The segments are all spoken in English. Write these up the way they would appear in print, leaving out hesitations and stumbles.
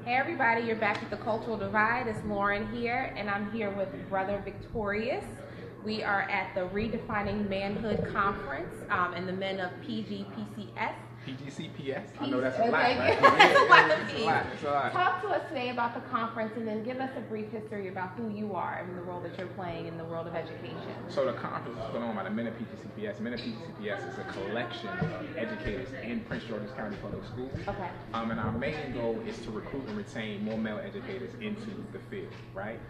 Hey everybody, you're back with the Cultural Divide. It's Lauren here, and I'm here with Brother Victorious. We are at the Redefining Manhood Conference, and the men of PGPCS. PGCPS? I know that's a lot, right? It's a lot. It's a lot. Talk to us today about the conference, and then give us a brief history about who you are and the role that you're playing in the world of education. So the conference is put on by the men of PGCPS. Men of PGCPS is a collection of educators in Prince George's County Public Schools. Okay. And our main goal is to recruit and retain more male educators into the field, right?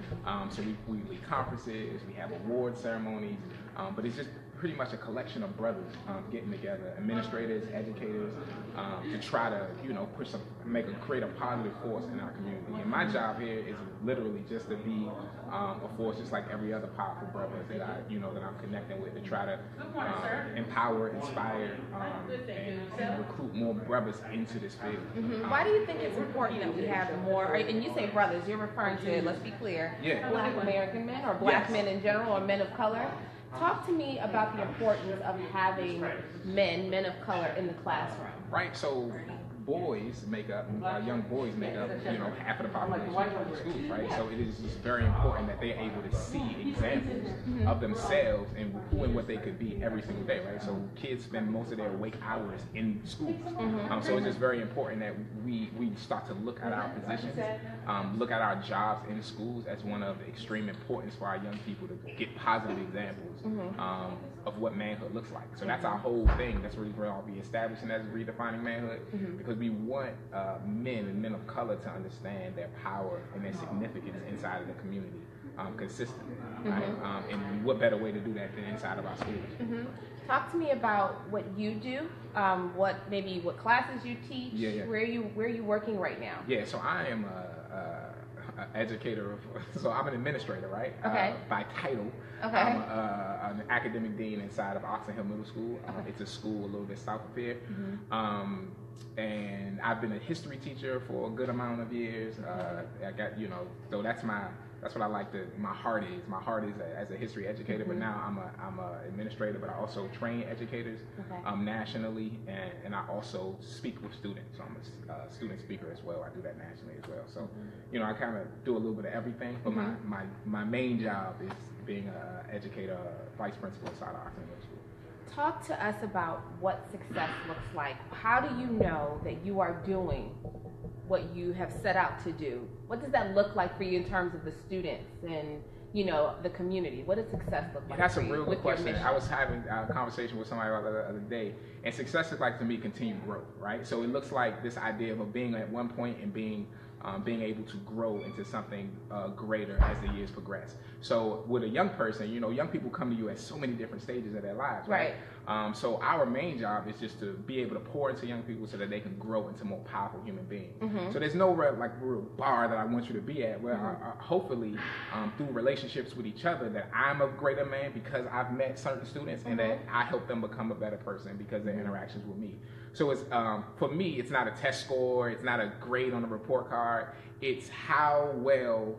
So we lead conferences, we have award ceremonies, but it's just pretty much a collection of brothers getting together, administrators, educators, to try to, create a positive force in our community. And my job here is literally just to be a force, just like every other powerful brother that I'm connecting with, to try to empower, inspire, and recruit more brothers into this field. Mm-hmm. Why do you think it's important that we have more? And you say brothers, you're referring to, let's be clear, Black American men or Black men in general, or men of color. Talk to me about the importance of having men of color in the classroom. Right, so boys make up, young boys make up, half of the population of the schools, right? So it is just very important that they're able to see examples of themselves and who and what they could be every single day, right? So kids spend most of their awake hours in schools. So it's just very important that we start to look at our positions, look at our jobs in schools as one of the extreme importance for our young people to get positive examples of what manhood looks like. So that's our whole thing. That's really where I'll be establishing as Redefining Manhood, because we want men and men of color to understand their power and their significance inside of the community consistently. Right? And what better way to do that than inside of our schools? Talk to me about what you do, what classes you teach, where are you working right now? Yeah, so I am an educator, so I'm an administrator, right? Okay. By title. Okay. I'm an academic dean inside of Oxon Hill Middle School. It's a school a little bit south of here. And I've been a history teacher for a good amount of years. I got, so that's what I like my heart is. My heart is as a history educator, but now I'm a administrator, but I also train educators nationally, and I also speak with students. So I'm a student speaker as well. I do that nationally as well. So, I kind of do a little bit of everything, but my main job is being an educator, vice principal inside of Oxon Middle School. Talk to us about what success looks like. How do you know that you are doing what you have set out to do? What does that look like for you in terms of the students and the community? What does success look like? That's a real good question. I was having a conversation with somebody about the other day, and success looks like to me continued growth, right? So it looks like this idea of being at one point and being able to grow into something greater as the years progress. So with a young person, young people come to you at so many different stages of their lives, right? So our main job is just to be able to pour into young people so that they can grow into more powerful human beings. So there's no real bar that I want you to be at, where hopefully through relationships with each other that I'm a greater man because I've met certain students and that I help them become a better person because of their interactions with me. So it's for me, it's not a test score, it's not a grade on a report card. It's how well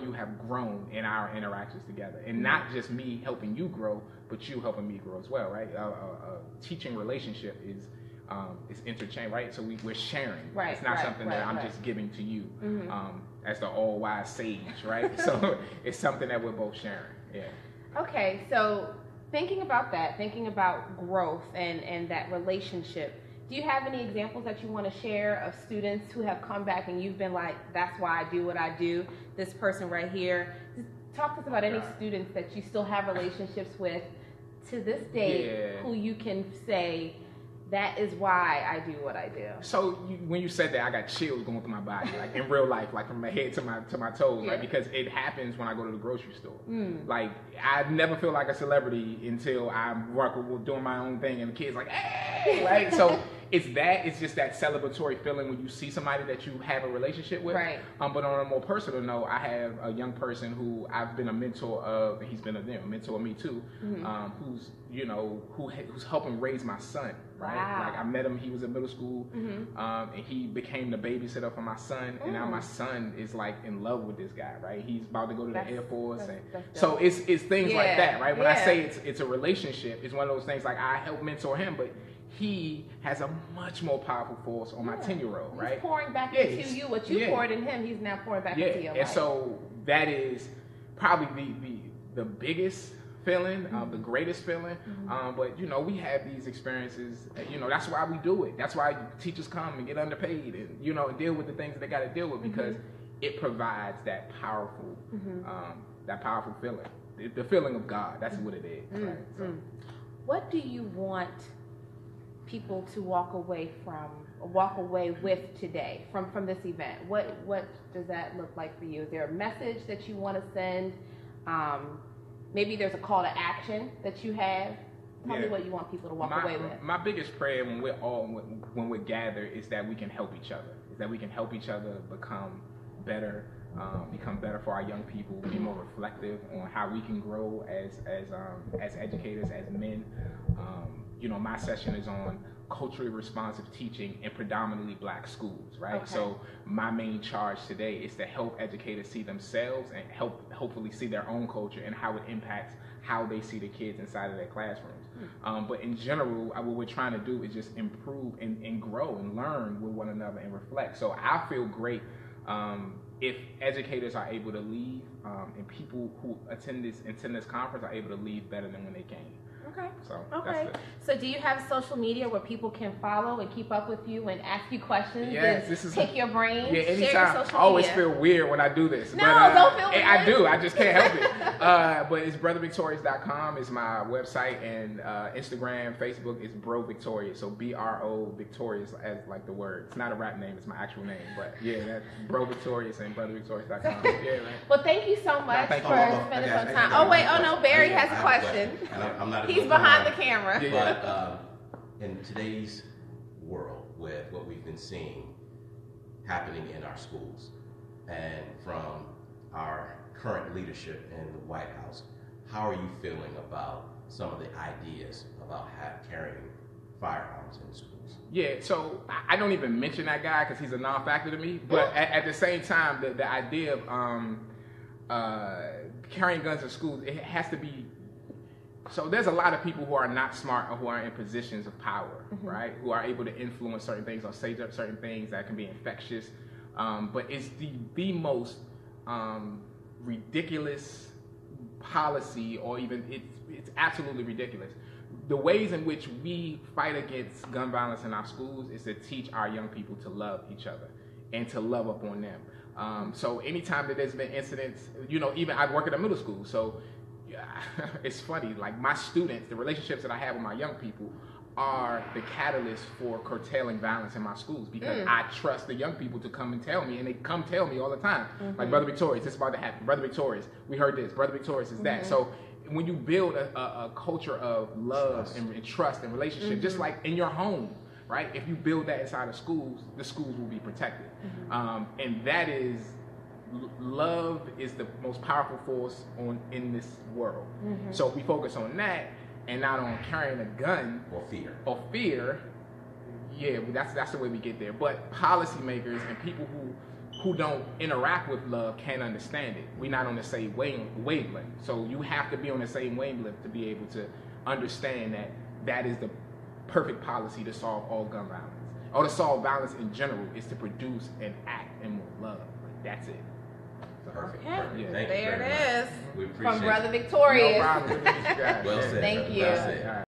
you have grown in our interactions together, and not just me helping you grow, but you helping me grow as well, right? A teaching relationship is interchange, right? So we're sharing. Right. It's not something that I'm just giving to you as the all-wise sage, right? So it's something that we're both sharing. Yeah. Okay, so thinking about growth and that relationship, do you have any examples that you want to share of students who have come back and you've been like, that's why I do what I do, this person right here? Just talk to us about any students that you still have relationships with to this day who you can say, that is why I do what I do. So when you said that, I got chills going through my body, like in real life, like from my head to my toes, right? Because it happens when I go to the grocery store. Like I never feel like a celebrity until I'm doing my own thing, and the kids like, hey, right? So it's just that celebratory feeling when you see somebody that you have a relationship with. Right. But on a more personal note, I have a young person who I've been a mentor of, and he's been a mentor of me too, who's helping raise my son. Right? Wow. Like I met him, he was in middle school, and he became the babysitter for my son, and now my son is like in love with this guy, right? He's about to go to the Air Force, and so it's things like that, right? When I say it's a relationship, it's one of those things like I help mentor him, but he has a much more powerful force on my 10-year-old, right? He's pouring back into you what you poured in him. He's now pouring back into your life. And so that is probably the biggest feeling, the greatest feeling. But we have these experiences. That's why we do it. That's why teachers come and get underpaid and and deal with the things that they got to deal with, because it provides that powerful feeling, the feeling of God. That's what it is. Right? So. What do you want people to walk away with today from this event? What does that look like for you? Is there a message that you want to send? Maybe there's a call to action that you have. Tell me what you want people to walk away with. My biggest prayer when we're gathered is that we can help each other. Is that we can help each other become better for our young people, be more reflective on how we can grow as educators, as men. My session is on culturally responsive teaching in predominantly Black schools, right? Okay. So my main charge today is to help educators see themselves and hopefully see their own culture and how it impacts how they see the kids inside of their classrooms. But in general, what we're trying to do is just improve and grow and learn with one another and reflect. So I feel great if educators are able to leave and people who attend this conference are able to leave better than when they came. Okay. So do you have social media where people can follow and keep up with you and ask you questions? Yes, and pick your brain. Yeah, anytime. I always feel weird when I do this. No, don't feel weird. I do. I just can't help it. But it's brothervictorious.com is my website, and Instagram, Facebook is Bro Victorious. So BRO Victorious as like the word. It's not a rap name. It's my actual name. But yeah, that's Bro Victorious and brothervictorious.com. Yeah, right. Well, thank you so much for spending some time. Oh wait, no, Barry has a question. I'm not. He's behind the camera. But in today's world, with what we've been seeing happening in our schools, and from our current leadership in the White House, how are you feeling about some of the ideas about carrying firearms in schools? Yeah, so I don't even mention that guy because he's a non-factor to me. But at the same time, the idea of carrying guns in schools, it has to be. So there's a lot of people who are not smart or who are in positions of power, right? Who are able to influence certain things or say certain things that can be infectious. But it's the most ridiculous policy, or even it's absolutely ridiculous. The ways in which we fight against gun violence in our schools is to teach our young people to love each other and to love up on them. So anytime that there's been incidents, even I work at a middle school, so it's funny, like my students, the relationships that I have with my young people are the catalyst for curtailing violence in my schools, because I trust the young people to come and tell me, and they come tell me all the time, like, Brother Victorious, this is about to happen. Brother Victorious, we heard this. Brother Victorious is that. So when you build a culture of love and trust and relationship, just like in your home, right? If you build that inside of schools, the schools will be protected. And that is, love is the most powerful force in this world. So if we focus on that and not on carrying a gun or fear, yeah, that's the way we get there. But policymakers and people who don't interact with love can't understand it. We're not on the same wavelength. So you have to be on the same wavelength to be able to understand that is the perfect policy to solve all gun violence, or to solve violence in general, is to produce and act in more love. Like, that's it. Perfect. Okay. Yeah. There it is. We appreciate from Brother Victorious. No problem. Well said. Thank you. Well said.